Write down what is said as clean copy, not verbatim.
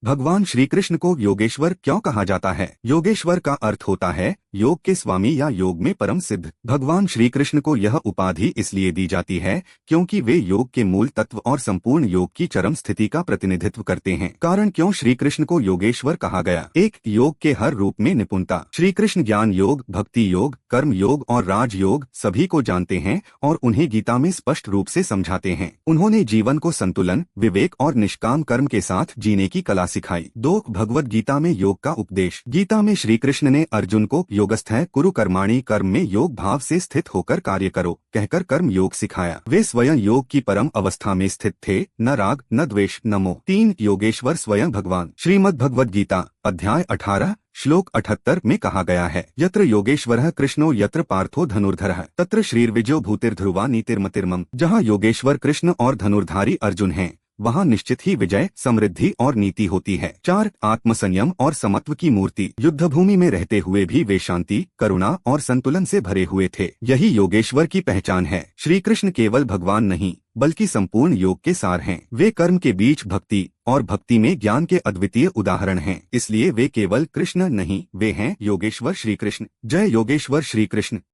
भगवान श्री कृष्ण को योगेश्वर क्यों कहा जाता है? योगेश्वर का अर्थ होता है योग के स्वामी या योग में परम सिद्ध। भगवान श्री कृष्ण को यह उपाधि इसलिए दी जाती है क्योंकि वे योग के मूल तत्व और संपूर्ण योग की चरम स्थिति का प्रतिनिधित्व करते हैं। कारण क्यों श्री कृष्ण को योगेश्वर कहा गया? एक, योग के हर रूप में निपुणता। श्री कृष्ण ज्ञान योग, भक्ति योग, कर्म योग और राज योग सभी को जानते हैं और उन्हें गीता में स्पष्ट रूप से समझाते हैं। उन्होंने जीवन को संतुलन, विवेक और निष्काम कर्म के साथ जीने की कला सिखाई। 2, भगवत गीता में योग का उपदेश। गीता में श्री कृष्ण ने अर्जुन को योगस्थः कुरु कर्माणि, कर्म में योग भाव से स्थित होकर कार्य करो कहकर कर्म योग सिखाया। वे स्वयं योग की परम अवस्था में स्थित थे, न राग न द्वेष न मोह। 3, योगेश्वर स्वयं भगवान। श्रीमद् भगवद गीता अध्याय 18 श्लोक 78 में कहा गया है, यत्र योगेश्वरः कृष्णो यत्र पार्थो धनुर्धरः तत्र श्रीर्विजयो भूतिर्ध्रुवा नीतिर्मतिर्मम। जहाँ योगेश्वर कृष्ण और धनुर्धारी अर्जुन हैं, वहाँ निश्चित ही विजय, समृद्धि और नीति होती है। 4, आत्मसंयम और समत्व की मूर्ति। युद्धभूमि में रहते हुए भी वे शांति, करुणा और संतुलन से भरे हुए थे। यही योगेश्वर की पहचान है। श्री कृष्ण केवल भगवान नहीं बल्कि संपूर्ण योग के सार हैं। वे कर्म के बीच भक्ति और भक्ति में ज्ञान के अद्वितीय उदाहरण हैं। इसलिए वे केवल कृष्ण नहीं, वे हैं योगेश्वर श्री कृष्ण। जय योगेश्वर श्री कृष्ण।